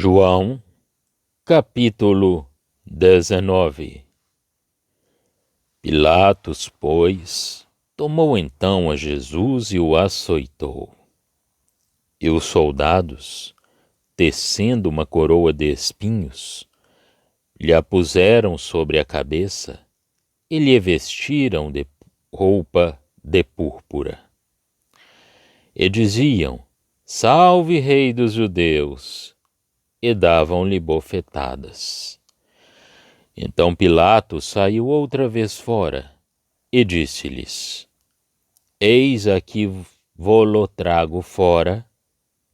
João, capítulo 19. Pilatos, pois, tomou então a Jesus e o açoitou. E os soldados, tecendo uma coroa de espinhos, lhe a puseram sobre a cabeça e lhe vestiram de roupa de púrpura. E diziam: Salve, Rei dos Judeus! E davam-lhe bofetadas. Então Pilatos saiu outra vez fora e disse-lhes: Eis aqui vô-lo trago fora,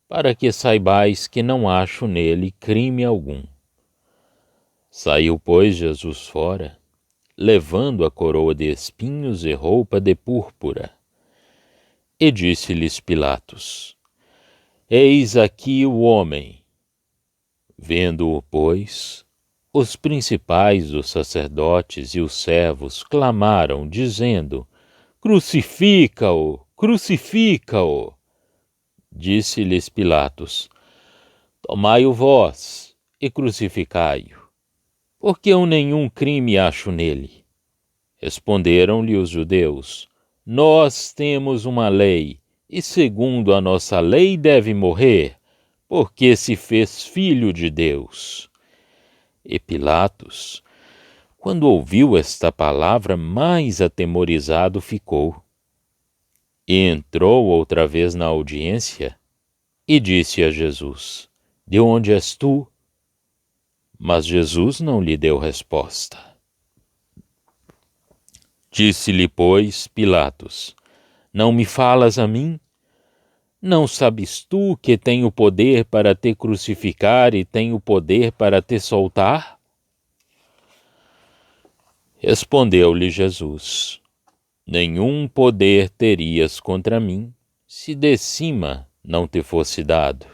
para que saibais que não acho nele crime algum. Saiu, pois, Jesus fora, levando a coroa de espinhos e roupa de púrpura. E disse-lhes Pilatos: Eis aqui o homem. Vendo-o, pois, os principais dos sacerdotes e os servos clamaram, dizendo: Crucifica-o! Crucifica-o! Disse-lhes Pilatos: Tomai-o vós e crucificai-o, porque eu nenhum crime acho nele. Responderam-lhe os judeus: Nós temos uma lei, e segundo a nossa lei deve morrer, porque se fez filho de Deus. E Pilatos, quando ouviu esta palavra, mais atemorizado ficou. E entrou outra vez na audiência e disse a Jesus: De onde és tu? Mas Jesus não lhe deu resposta. Disse-lhe, pois, Pilatos: Não me falas a mim? Não sabes tu que tenho poder para te crucificar e tenho poder para te soltar? Respondeu-lhe Jesus: Nenhum poder terias contra mim, se de cima não te fosse dado.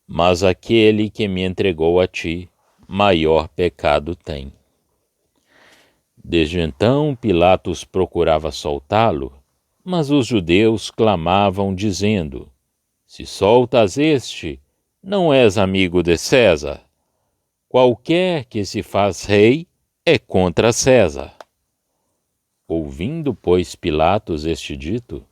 Mas aquele que me entregou a ti, maior pecado tem. Desde então Pilatos procurava soltá-lo, mas os judeus clamavam, dizendo: Se soltas este, não és amigo de César. Qualquer que se faz rei é contra César. Ouvindo, pois, Pilatos este dito,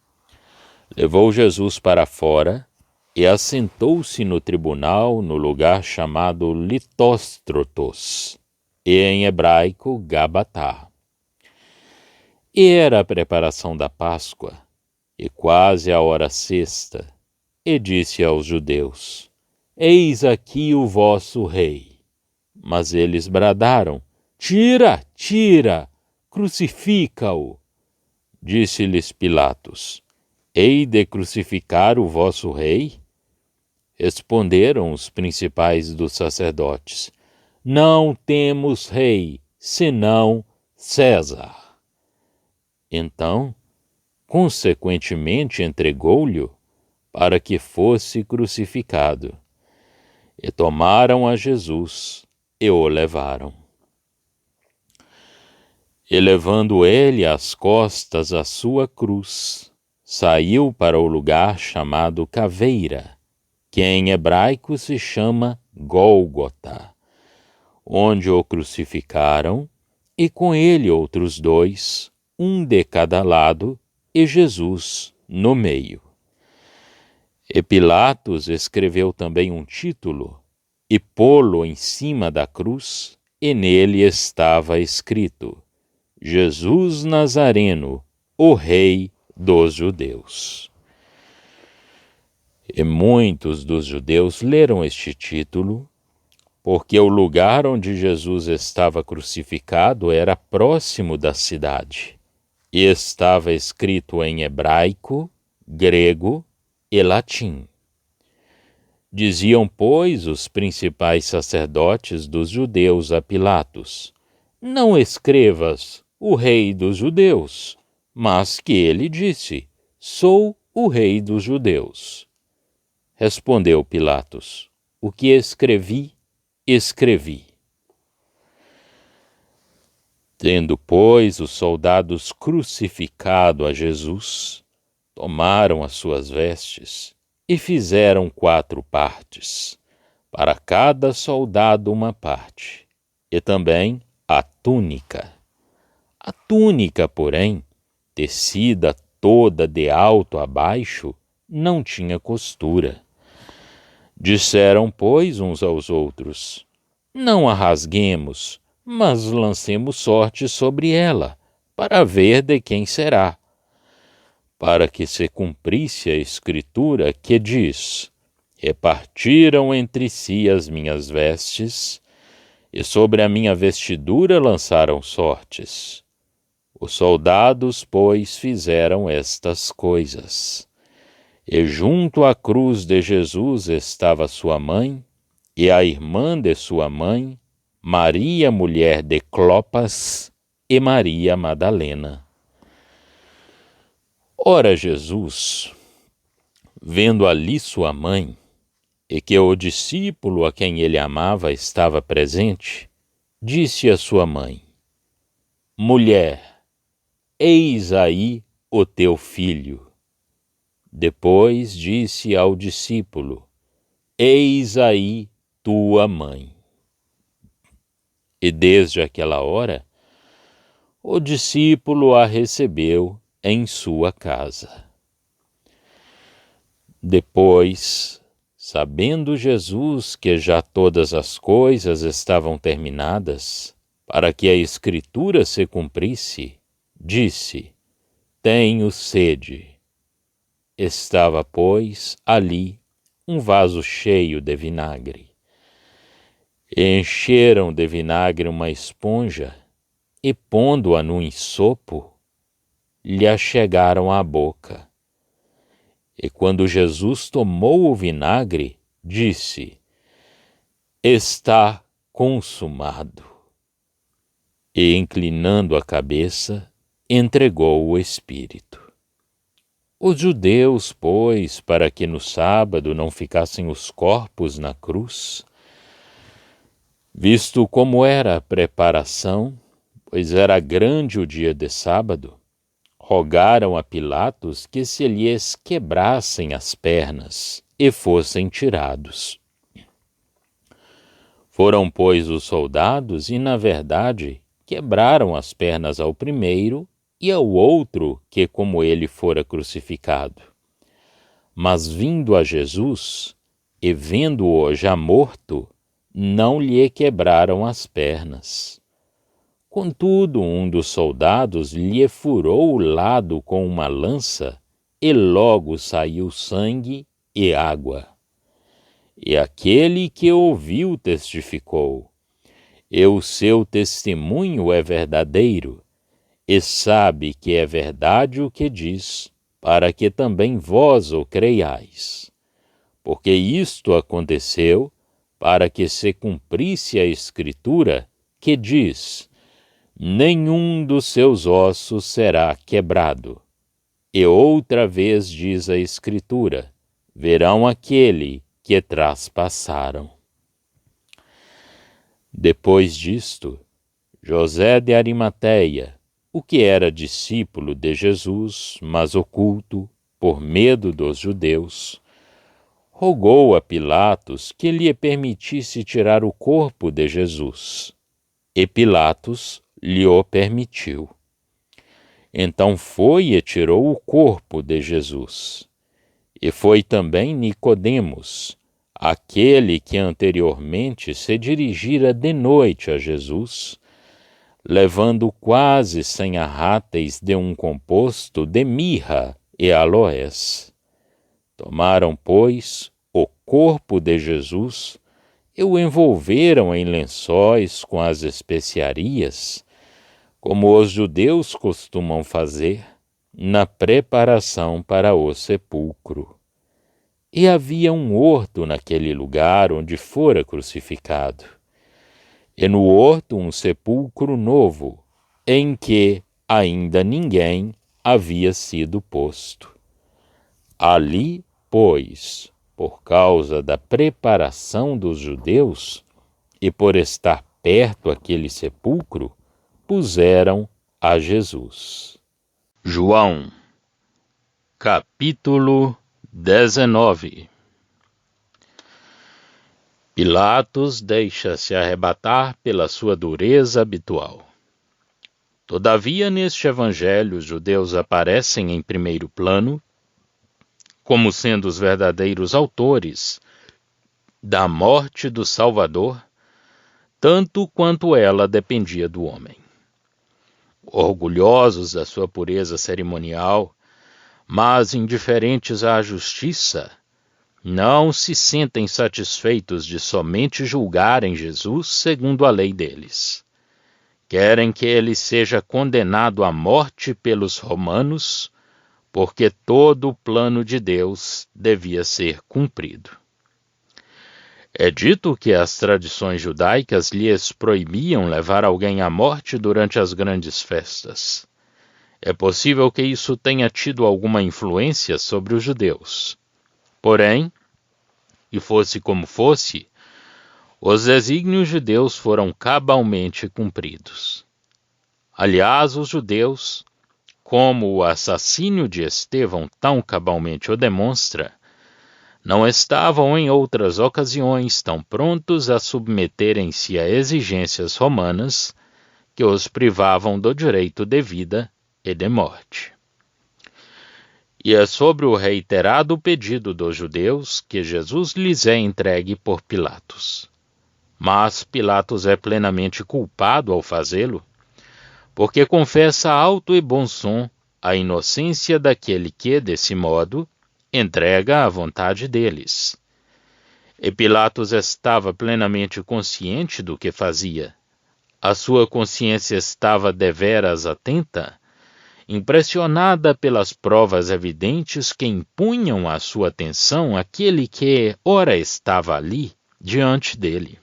levou Jesus para fora e assentou-se no tribunal no lugar chamado Litóstrotos, e em hebraico Gabatá. E era a preparação da Páscoa, e quase a hora sexta, e disse aos judeus: Eis aqui o vosso rei. Mas eles bradaram: Tira, tira, crucifica-o. Disse-lhes Pilatos: Hei de crucificar o vosso rei? Responderam os principais dos sacerdotes: Não temos rei, senão César. Então, consequentemente, entregou-lhe para que fosse crucificado. E tomaram a Jesus e o levaram. E levando ele às costas a sua cruz, saiu para o lugar chamado Caveira, que em hebraico se chama Gólgota, onde o crucificaram, e com ele outros dois, um de cada lado, e Jesus no meio. E Pilatos escreveu também um título, e pô-lo em cima da cruz, e nele estava escrito: Jesus Nazareno, o Rei dos Judeus. E muitos dos judeus leram este título, porque o lugar onde Jesus estava crucificado era próximo da cidade, e estava escrito em hebraico, grego e latim. Diziam, pois, os principais sacerdotes dos judeus a Pilatos: Não escrevas o Rei dos Judeus, mas que ele disse: Sou o Rei dos Judeus. Respondeu Pilatos: O que escrevi, escrevi. Tendo, pois, os soldados crucificado a Jesus, tomaram as suas vestes e fizeram 4 partes, para cada soldado uma parte, e também a túnica. A túnica, porém, tecida toda de alto a baixo, não tinha costura. Disseram, pois, uns aos outros: não a rasguemos, mas lancemos sorte sobre ela, para ver de quem será. Para que se cumprisse a escritura que diz: repartiram entre si as minhas vestes, e sobre a minha vestidura lançaram sortes. Os soldados, pois, fizeram estas coisas. E junto à cruz de Jesus estava sua mãe, e a irmã de sua mãe, Maria, mulher de Clopas, e Maria Madalena. Ora, Jesus, vendo ali sua mãe, e que o discípulo a quem ele amava estava presente, disse à sua mãe: mulher, eis aí o teu filho. Depois disse ao discípulo: eis aí tua mãe. E desde aquela hora, o discípulo a recebeu em sua casa. Depois, sabendo Jesus que já todas as coisas estavam terminadas, para que a Escritura se cumprisse, disse: tenho sede. Estava, pois, ali um vaso cheio de vinagre. Encheram de vinagre uma esponja e, pondo-a no ensopo, lhe achegaram à boca. E quando Jesus tomou o vinagre, disse: está consumado. E, inclinando a cabeça, entregou o Espírito. Os judeus, pois, para que no sábado não ficassem os corpos na cruz, visto como era a preparação, pois era grande o dia de sábado, rogaram a Pilatos que se lhes quebrassem as pernas e fossem tirados. Foram, pois, os soldados e, na verdade, quebraram as pernas ao primeiro e ao outro que como ele fora crucificado. Mas vindo a Jesus, e vendo-o já morto, não lhe quebraram as pernas. Contudo, um dos soldados lhe furou o lado com uma lança, e logo saiu sangue e água. E aquele que ouviu testificou: e o seu testemunho é verdadeiro, e sabe que é verdade o que diz, para que também vós o creiais. Porque isto aconteceu para que se cumprisse a Escritura que diz: nenhum dos seus ossos será quebrado. E outra vez diz a Escritura: verão aquele que traspassaram. Depois disto, José de Arimateia, o que era discípulo de Jesus, mas oculto, por medo dos judeus, rogou a Pilatos que lhe permitisse tirar o corpo de Jesus. E Pilatos lhe o permitiu. Então foi e tirou o corpo de Jesus. E foi também Nicodemos, aquele que anteriormente se dirigira de noite a Jesus, levando quase 100 arráteis de um composto de mirra e aloés. Tomaram, pois, o corpo de Jesus e o envolveram em lençóis com as especiarias, como os judeus costumam fazer na preparação para o sepulcro. E havia um horto naquele lugar onde fora crucificado. E no horto um sepulcro novo, em que ainda ninguém havia sido posto. Ali, pois, por causa da preparação dos judeus, e por estar perto aquele sepulcro, puseram a Jesus. João, capítulo 19. Pilatos deixa-se arrebatar pela sua dureza habitual. Todavia, neste evangelho, os judeus aparecem em primeiro plano, como sendo os verdadeiros autores da morte do Salvador, tanto quanto ela dependia do homem. Orgulhosos da sua pureza cerimonial, mas indiferentes à justiça, não se sentem satisfeitos de somente julgarem Jesus segundo a lei deles. Querem que ele seja condenado à morte pelos romanos, porque todo o plano de Deus devia ser cumprido. É dito que as tradições judaicas lhes proibiam levar alguém à morte durante as grandes festas. É possível que isso tenha tido alguma influência sobre os judeus. Porém, e fosse como fosse, os desígnios judeus foram cabalmente cumpridos. Aliás, os judeus, como o assassínio de Estevão tão cabalmente o demonstra, não estavam em outras ocasiões tão prontos a submeterem-se a exigências romanas que os privavam do direito de vida e de morte. E é sobre o reiterado pedido dos judeus que Jesus lhes é entregue por Pilatos. Mas Pilatos é plenamente culpado ao fazê-lo, porque confessa alto e bom som a inocência daquele que, desse modo, entrega à vontade deles. E Pilatos estava plenamente consciente do que fazia. A sua consciência estava deveras atenta, impressionada pelas provas evidentes que impunham à sua atenção aquele que ora estava ali, diante dele.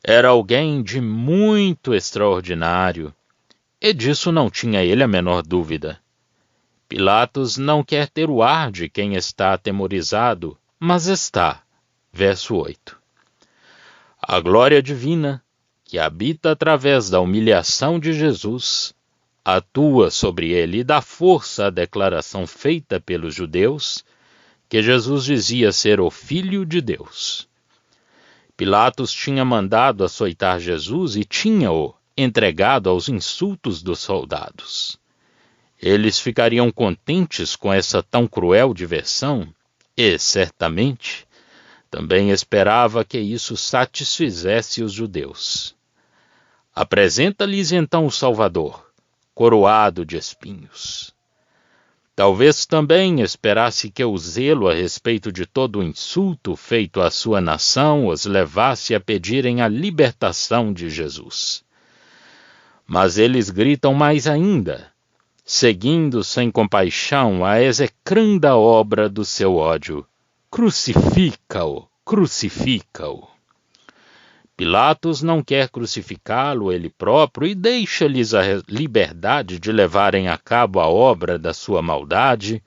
Era alguém de muito extraordinário, e disso não tinha ele a menor dúvida. Pilatos não quer ter o ar de quem está atemorizado, mas está. Verso 8. A glória divina, que habita através da humilhação de Jesus, atua sobre ele e dá força à declaração feita pelos judeus, que Jesus dizia ser o Filho de Deus. Pilatos tinha mandado açoitar Jesus e tinha-o entregado aos insultos dos soldados. Eles ficariam contentes com essa tão cruel diversão e, certamente, também esperava que isso satisfizesse os judeus. Apresenta-lhes então o Salvador, coroado de espinhos. Talvez também esperasse que o zelo a respeito de todo o insulto feito à sua nação os levasse a pedirem a libertação de Jesus. Mas eles gritam mais ainda, seguindo sem compaixão a execranda obra do seu ódio. Crucifica-o, crucifica-o. Pilatos não quer crucificá-lo ele próprio e deixa-lhes a liberdade de levarem a cabo a obra da sua maldade,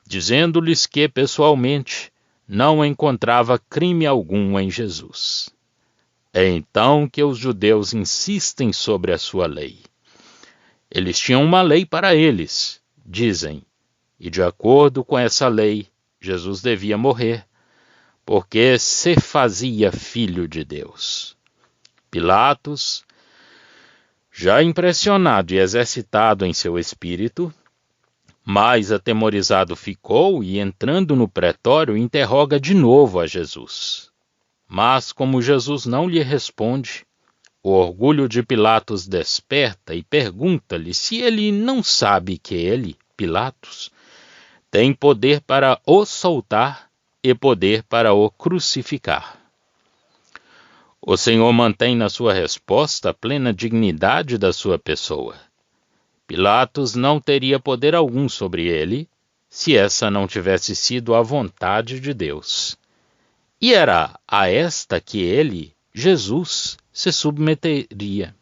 dizendo-lhes que, pessoalmente, não encontrava crime algum em Jesus. É então que os judeus insistem sobre a sua lei. Eles tinham uma lei para eles, dizem, e de acordo com essa lei, Jesus devia morrer, porque se fazia filho de Deus. Pilatos, já impressionado e exercitado em seu espírito, mais atemorizado ficou e, entrando no pretório, interroga de novo a Jesus. Mas, como Jesus não lhe responde, o orgulho de Pilatos desperta e pergunta-lhe se ele não sabe que ele, Pilatos, tem poder para o soltar e poder para o crucificar. O Senhor mantém na sua resposta a plena dignidade da sua pessoa. Pilatos não teria poder algum sobre ele, se essa não tivesse sido a vontade de Deus. E era a esta que ele, Jesus, se submeteria.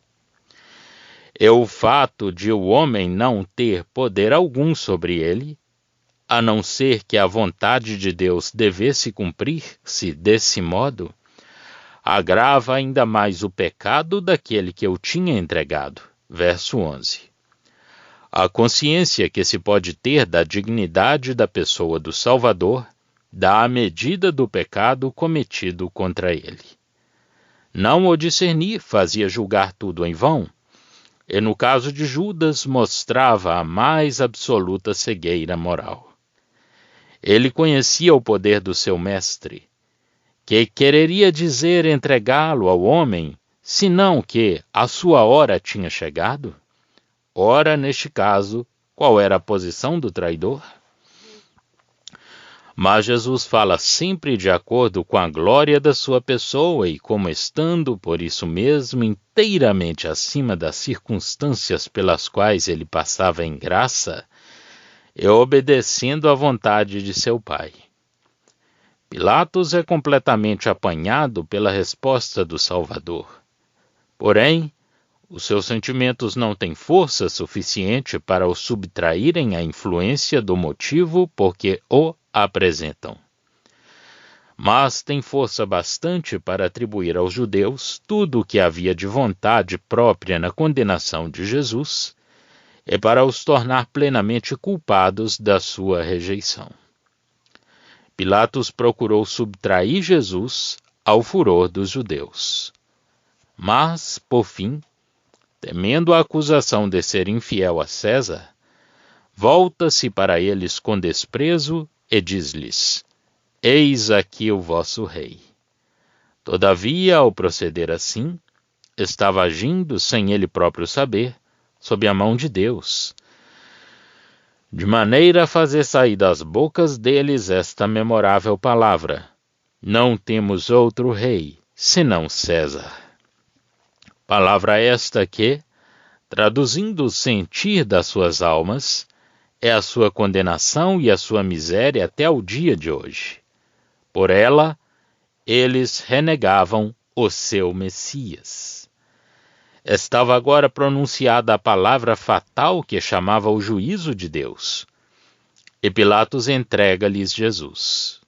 É o fato de o homem não ter poder algum sobre ele, a não ser que a vontade de Deus devesse cumprir-se desse modo, agrava ainda mais o pecado daquele que eu tinha entregado. Verso 11. A consciência que se pode ter da dignidade da pessoa do Salvador da medida do pecado cometido contra ele. Não o discernir fazia julgar tudo em vão, e no caso de Judas mostrava a mais absoluta cegueira moral. Ele conhecia o poder do seu mestre, que quereria dizer entregá-lo ao homem, senão que a sua hora tinha chegado? Ora, neste caso, qual era a posição do traidor? Mas Jesus fala sempre de acordo com a glória da sua pessoa e como estando, por isso mesmo, inteiramente acima das circunstâncias pelas quais ele passava em graça, e obedecendo à vontade de seu Pai. Pilatos é completamente apanhado pela resposta do Salvador. Porém, os seus sentimentos não têm força suficiente para o subtraírem à influência do motivo por que o apresentam. Mas tem força bastante para atribuir aos judeus tudo o que havia de vontade própria na condenação de Jesus e para os tornar plenamente culpados da sua rejeição. Pilatos procurou subtrair Jesus ao furor dos judeus. Mas, por fim, temendo a acusação de ser infiel a César, volta-se para eles com desprezo e diz-lhes: Eis aqui o vosso rei. Todavia, ao proceder assim, estava agindo, sem ele próprio saber, sob a mão de Deus, de maneira a fazer sair das bocas deles esta memorável palavra: Não temos outro rei, senão César. Palavra esta que, traduzindo o sentir das suas almas, é a sua condenação e a sua miséria até o dia de hoje. Por ela, eles renegavam o seu Messias. Estava agora pronunciada a palavra fatal que chamava o juízo de Deus. E Pilatos entrega-lhes Jesus.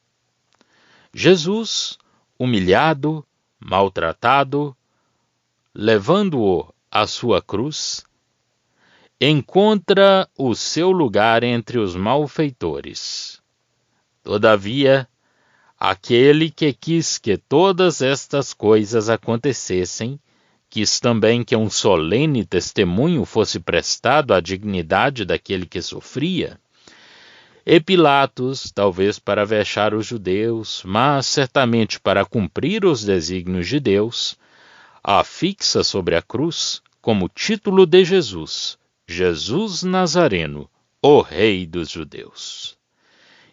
Jesus, humilhado, maltratado, levando-o à sua cruz, encontra o seu lugar entre os malfeitores. Todavia, aquele que quis que todas estas coisas acontecessem, quis também que um solene testemunho fosse prestado à dignidade daquele que sofria. E Pilatos, talvez para vexar os judeus, mas certamente para cumprir os desígnios de Deus, afixa sobre a cruz, como título de Jesus, Jesus Nazareno, o Rei dos Judeus.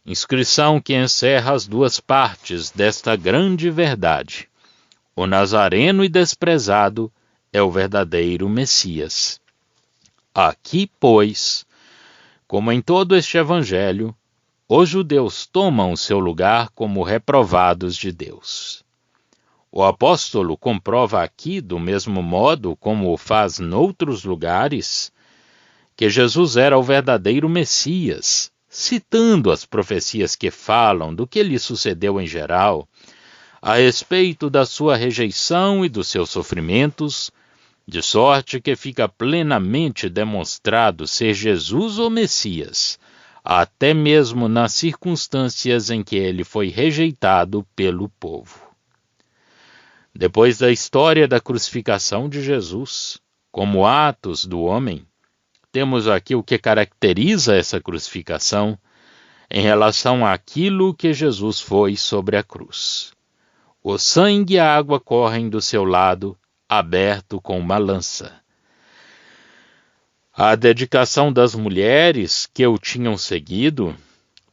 Inscrição que encerra as duas partes desta grande verdade. O Nazareno e desprezado é o verdadeiro Messias. Aqui, pois, como em todo este evangelho, os judeus tomam o seu lugar como reprovados de Deus. O apóstolo comprova aqui, do mesmo modo como o faz noutros lugares, que Jesus era o verdadeiro Messias, citando as profecias que falam do que lhe sucedeu em geral, a respeito da sua rejeição e dos seus sofrimentos, de sorte que fica plenamente demonstrado ser Jesus o Messias, até mesmo nas circunstâncias em que ele foi rejeitado pelo povo. Depois da história da crucificação de Jesus, como atos do homem, temos aqui o que caracteriza essa crucificação em relação àquilo que Jesus foi sobre a cruz. O sangue e a água correm do seu lado, aberto com uma lança. A dedicação das mulheres que o tinham seguido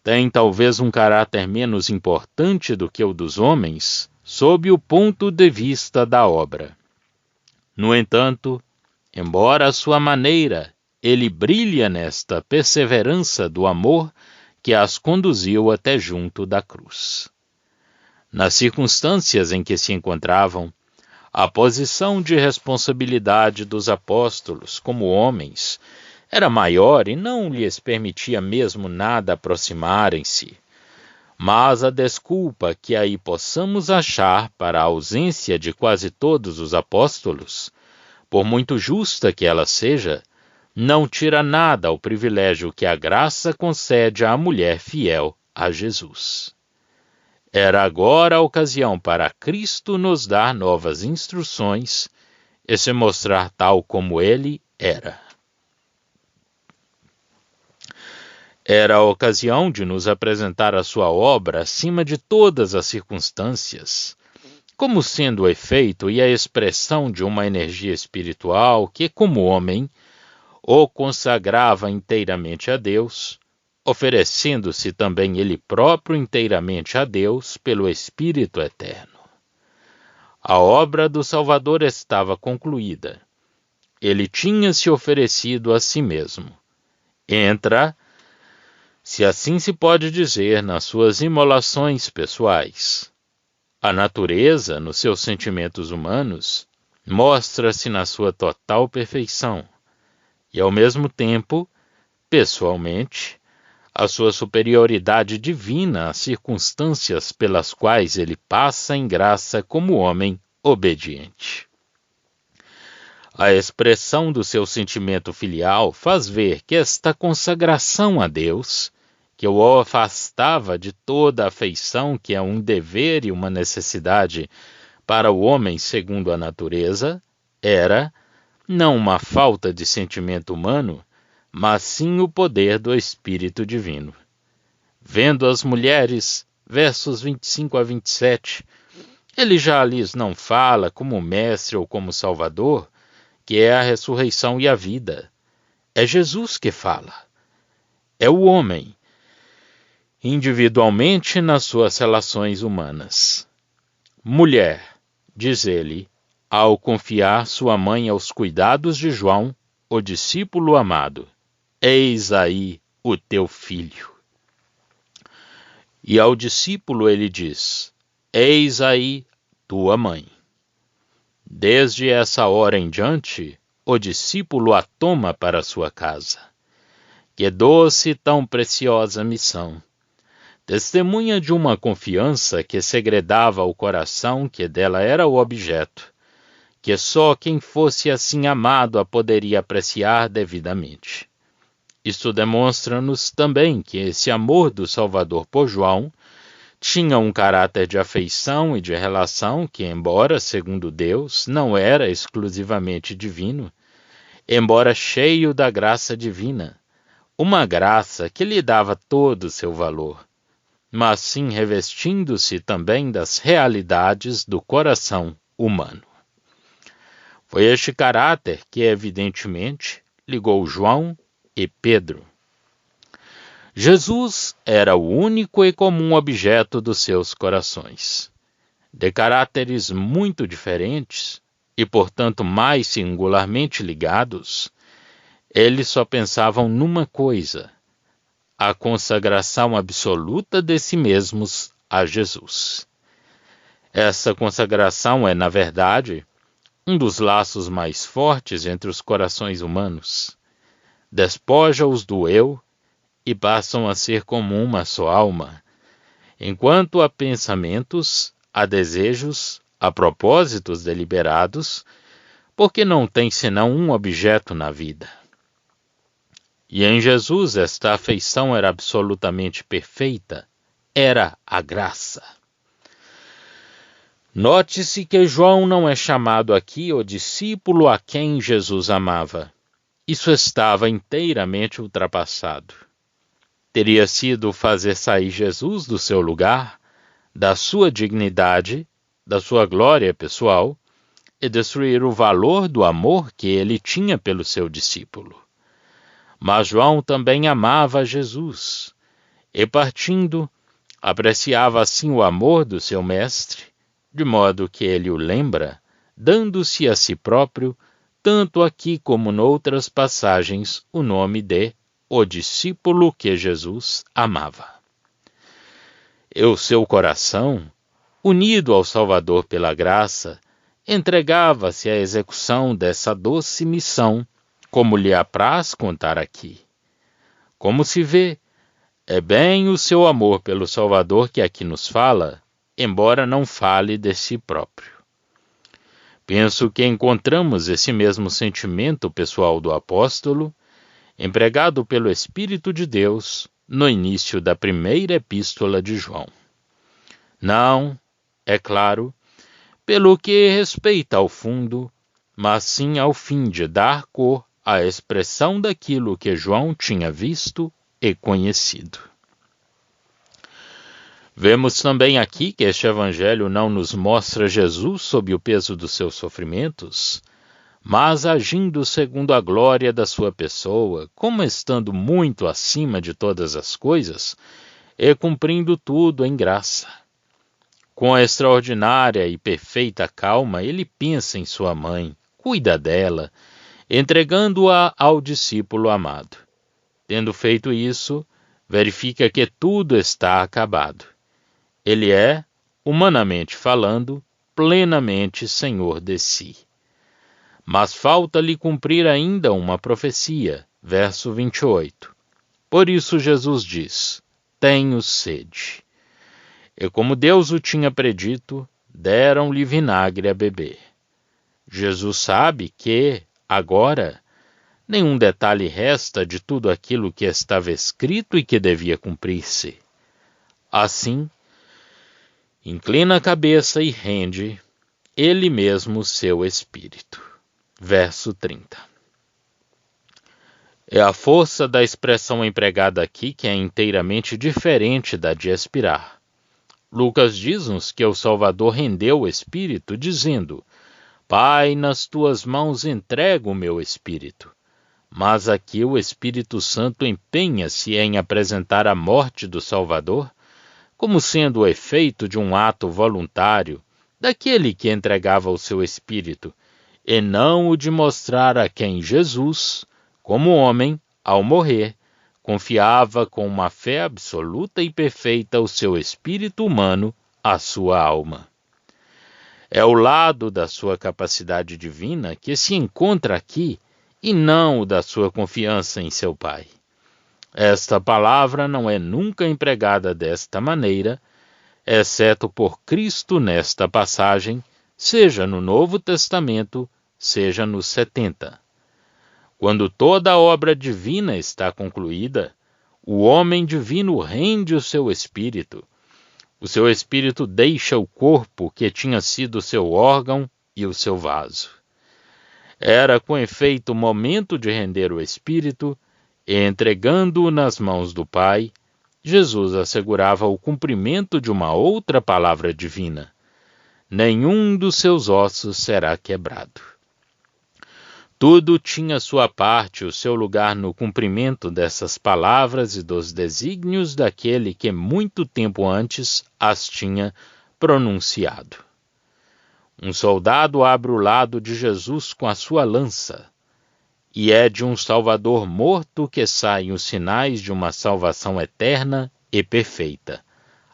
tem talvez um caráter menos importante do que o dos homens, sob o ponto de vista da obra. No entanto, embora a sua maneira, ele brilha nesta perseverança do amor que as conduziu até junto da cruz. Nas circunstâncias em que se encontravam, a posição de responsabilidade dos apóstolos como homens era maior e não lhes permitia mesmo nada aproximarem-se. Mas a desculpa que aí possamos achar para a ausência de quase todos os apóstolos, por muito justa que ela seja, não tira nada ao privilégio que a graça concede à mulher fiel a Jesus. Era agora a ocasião para Cristo nos dar novas instruções e se mostrar tal como Ele era. Era a ocasião de nos apresentar a sua obra acima de todas as circunstâncias, como sendo o efeito e a expressão de uma energia espiritual que, como homem, o consagrava inteiramente a Deus, oferecendo-se também ele próprio inteiramente a Deus pelo Espírito Eterno. A obra do Salvador estava concluída. Ele tinha se oferecido a si mesmo. Entra, se assim se pode dizer, nas suas imolações pessoais. A natureza, nos seus sentimentos humanos, mostra-se na sua total perfeição e, ao mesmo tempo, pessoalmente, a sua superioridade divina às circunstâncias pelas quais ele passa em graça como homem obediente. A expressão do seu sentimento filial faz ver que esta consagração a Deus, que o afastava de toda afeição que é um dever e uma necessidade para o homem segundo a natureza, era, não uma falta de sentimento humano, mas sim o poder do Espírito Divino. Vendo as mulheres, versos 25 a 27, ele já lhes não fala como mestre ou como salvador, que é a ressurreição e a vida. É Jesus que fala. É o homem, individualmente nas suas relações humanas. Mulher, diz ele, ao confiar sua mãe aos cuidados de João, o discípulo amado. Eis aí o teu filho. E ao discípulo ele diz, eis aí tua mãe. Desde essa hora em diante, o discípulo a toma para sua casa. Que doce e tão preciosa missão! Testemunha de uma confiança que segredava o coração que dela era o objeto, que só quem fosse assim amado a poderia apreciar devidamente. Isto demonstra-nos também que esse amor do Salvador por João tinha um caráter de afeição e de relação que, embora, segundo Deus, não era exclusivamente divino, embora cheio da graça divina, uma graça que lhe dava todo o seu valor, mas sim revestindo-se também das realidades do coração humano. Foi este caráter que, evidentemente, ligou João e Pedro. Jesus era o único e comum objeto dos seus corações. De caráteres muito diferentes e, portanto, mais singularmente ligados, eles só pensavam numa coisa: a consagração absoluta de si mesmos a Jesus. Essa consagração é, na verdade, um dos laços mais fortes entre os corações humanos. Despoja-os do eu e passam a ser como uma só alma, enquanto a pensamentos, a desejos, a propósitos deliberados, porque não tem senão um objeto na vida. E em Jesus esta afeição era absolutamente perfeita, era a graça. Note-se que João não é chamado aqui o discípulo a quem Jesus amava. Isso estava inteiramente ultrapassado. Teria sido fazer sair Jesus do seu lugar, da sua dignidade, da sua glória pessoal, e destruir o valor do amor que ele tinha pelo seu discípulo. Mas João também amava Jesus, e partindo, apreciava assim o amor do seu mestre, de modo que ele o lembra, dando-se a si próprio, tanto aqui como noutras passagens, o nome de o discípulo que Jesus amava. E o seu coração, unido ao Salvador pela graça, entregava-se à execução dessa doce missão, como lhe apraz contar aqui. Como se vê, é bem o seu amor pelo Salvador que aqui nos fala, embora não fale de si próprio. Penso que encontramos esse mesmo sentimento pessoal do apóstolo, empregado pelo Espírito de Deus, no início da primeira epístola de João. Não, é claro, pelo que respeita ao fundo, mas sim ao fim de dar cor à expressão daquilo que João tinha visto e conhecido. Vemos também aqui que este evangelho não nos mostra Jesus sob o peso dos seus sofrimentos, mas agindo segundo a glória da sua pessoa, como estando muito acima de todas as coisas, e cumprindo tudo em graça. Com extraordinária e perfeita calma, ele pensa em sua mãe, cuida dela, entregando-a ao discípulo amado. Tendo feito isso, verifica que tudo está acabado. Ele é, humanamente falando, plenamente senhor de si. Mas falta-lhe cumprir ainda uma profecia, verso 28. Por isso Jesus diz: tenho sede. E como Deus o tinha predito, deram-lhe vinagre a beber. Jesus sabe que, agora, nenhum detalhe resta de tudo aquilo que estava escrito e que devia cumprir-se. Assim, inclina a cabeça e rende ele mesmo seu espírito. Verso 30. É a força da expressão empregada aqui que é inteiramente diferente da de expirar. Lucas diz-nos que o Salvador rendeu o espírito, dizendo: Pai, nas tuas mãos entrego o meu espírito. Mas aqui o Espírito Santo empenha-se em apresentar a morte do Salvador como sendo o efeito de um ato voluntário daquele que entregava o seu espírito, e não o de mostrar a quem Jesus, como homem, ao morrer, confiava com uma fé absoluta e perfeita o seu espírito humano à sua alma. É o lado da sua capacidade divina que se encontra aqui e não o da sua confiança em seu Pai. Esta palavra não é nunca empregada desta maneira, exceto por Cristo nesta passagem, seja no Novo Testamento, seja nos 70. Quando toda a obra divina está concluída, o homem divino rende o seu espírito. O seu espírito deixa o corpo que tinha sido o seu órgão e o seu vaso. Era com efeito o momento de render o espírito, e entregando-o nas mãos do Pai, Jesus assegurava o cumprimento de uma outra palavra divina: nenhum dos seus ossos será quebrado. Tudo tinha sua parte, o seu lugar no cumprimento dessas palavras e dos desígnios daquele que muito tempo antes as tinha pronunciado. Um soldado abre o lado de Jesus com a sua lança, e é de um Salvador morto que saem os sinais de uma salvação eterna e perfeita: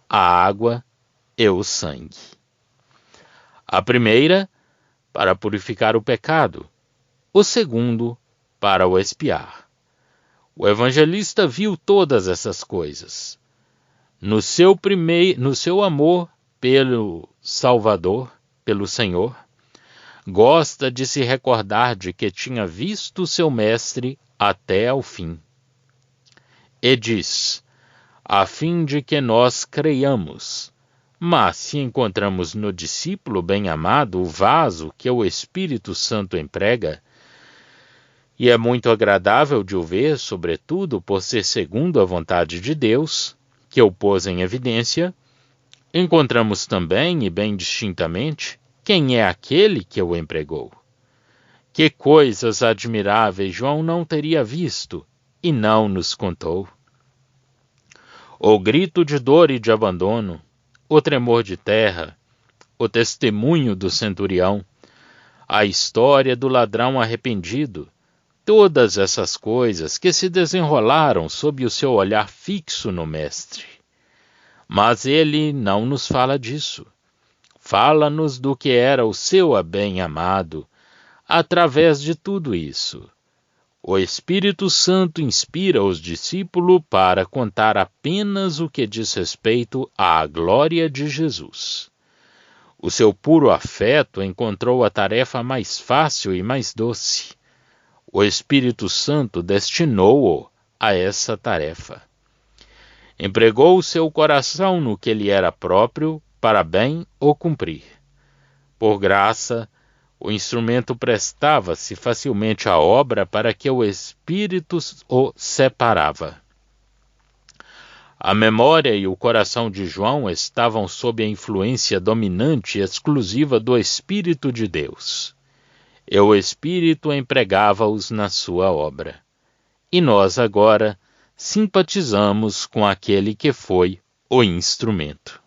a água e o sangue. A primeira, para purificar o pecado; o segundo, para o expiar. O evangelista viu todas essas coisas. No seu amor pelo Salvador, pelo Senhor, gosta de se recordar de que tinha visto seu mestre até ao fim. E diz: a fim de que nós creiamos. Mas se encontramos no discípulo bem-amado o vaso que o Espírito Santo emprega, e é muito agradável de o ver, sobretudo por ser segundo a vontade de Deus, que o pôs em evidência, encontramos também, e bem distintamente, quem é aquele que o empregou. Que coisas admiráveis João não teria visto e não nos contou. O grito de dor e de abandono, o tremor de terra, o testemunho do centurião, a história do ladrão arrependido, todas essas coisas que se desenrolaram sob o seu olhar fixo no Mestre. Mas ele não nos fala disso. Fala-nos do que era o seu bem-amado, através de tudo isso. O Espírito Santo inspira os discípulos para contar apenas o que diz respeito à glória de Jesus. O seu puro afeto encontrou a tarefa mais fácil e mais doce. O Espírito Santo destinou-o a essa tarefa. Empregou o seu coração no que lhe era próprio para bem o cumprir. Por graça, o instrumento prestava-se facilmente à obra para que o Espírito o separava. A memória e o coração de João estavam sob a influência dominante e exclusiva do Espírito de Deus. E o Espírito empregava-os na sua obra. E nós agora simpatizamos com aquele que foi o instrumento.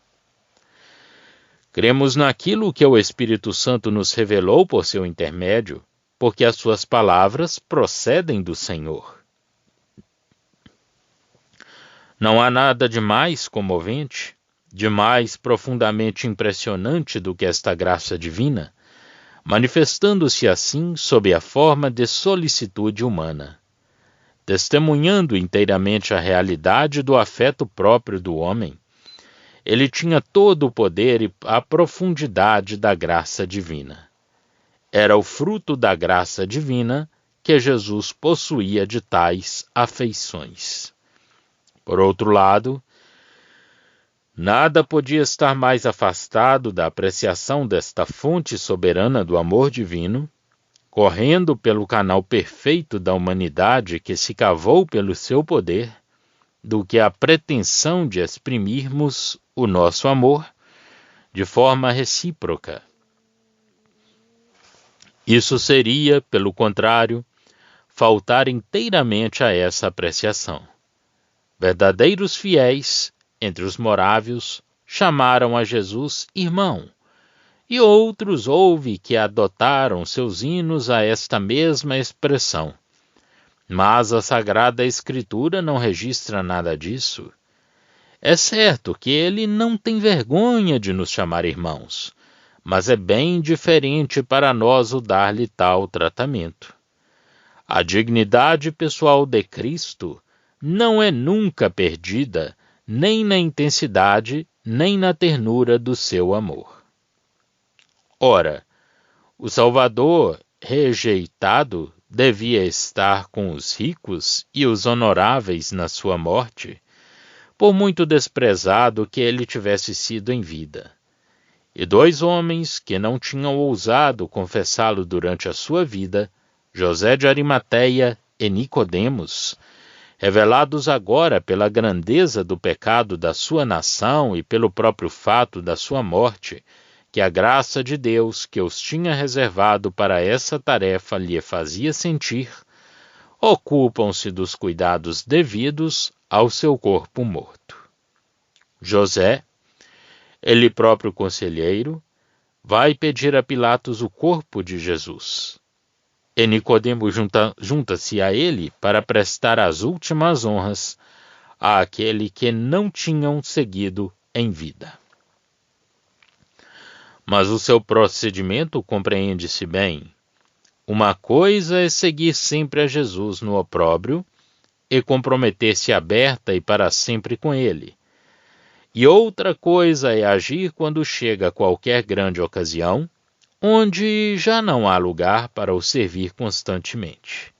Cremos naquilo que o Espírito Santo nos revelou por seu intermédio, porque as suas palavras procedem do Senhor. Não há nada de mais comovente, de mais profundamente impressionante do que esta graça divina, manifestando-se assim sob a forma de solicitude humana, testemunhando inteiramente a realidade do afeto próprio do homem. Ele tinha todo o poder e a profundidade da graça divina. Era o fruto da graça divina que Jesus possuía de tais afeições. Por outro lado, nada podia estar mais afastado da apreciação desta fonte soberana do amor divino, correndo pelo canal perfeito da humanidade que se cavou pelo seu poder, do que a pretensão de exprimirmos o nosso amor de forma recíproca. Isso seria, pelo contrário, faltar inteiramente a essa apreciação. Verdadeiros fiéis, entre os morávios, chamaram a Jesus irmão, e outros houve que adotaram seus hinos a esta mesma expressão. Mas a Sagrada Escritura não registra nada disso. É certo que ele não tem vergonha de nos chamar irmãos, mas é bem diferente para nós o dar-lhe tal tratamento. A dignidade pessoal de Cristo não é nunca perdida, nem na intensidade, nem na ternura do seu amor. Ora, o Salvador rejeitado devia estar com os ricos e os honoráveis na sua morte, por muito desprezado que ele tivesse sido em vida. E dois homens que não tinham ousado confessá-lo durante a sua vida, José de Arimateia e Nicodemos, revelados agora pela grandeza do pecado da sua nação e pelo próprio fato da sua morte, que a graça de Deus que os tinha reservado para essa tarefa lhe fazia sentir, ocupam-se dos cuidados devidos ao seu corpo morto. José, ele próprio conselheiro, vai pedir a Pilatos o corpo de Jesus. E Nicodemo junta-se a ele para prestar as últimas honras àquele que não tinham seguido em vida. Mas o seu procedimento compreende-se bem. Uma coisa é seguir sempre a Jesus no opróbrio e comprometer-se aberta e para sempre com ele. E outra coisa é agir quando chega qualquer grande ocasião, onde já não há lugar para o servir constantemente.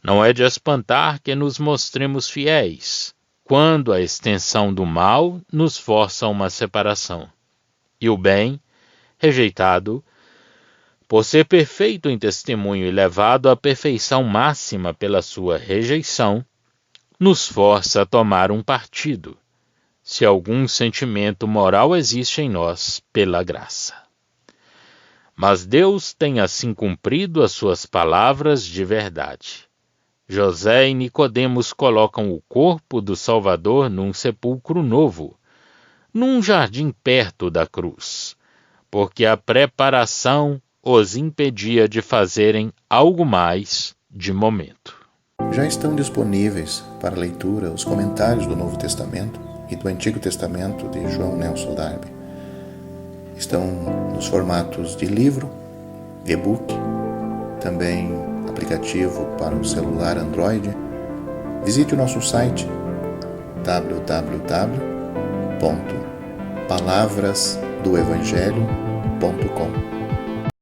Não é de espantar que nos mostremos fiéis, quando a extensão do mal nos força a uma separação, e o bem, rejeitado, por ser perfeito em testemunho e levado à perfeição máxima pela sua rejeição, nos força a tomar um partido, se algum sentimento moral existe em nós pela graça. Mas Deus tem assim cumprido as suas palavras de verdade. José e Nicodemos colocam o corpo do Salvador num sepulcro novo, num jardim perto da cruz, porque a preparação os impedia de fazerem algo mais de momento. Já estão disponíveis para leitura os comentários do Novo Testamento e do Antigo Testamento de João Nelson Darby. Estão nos formatos de livro, e-book, também aplicativo para o celular Android. Visite o nosso site www.palavrasdoevangelho.com.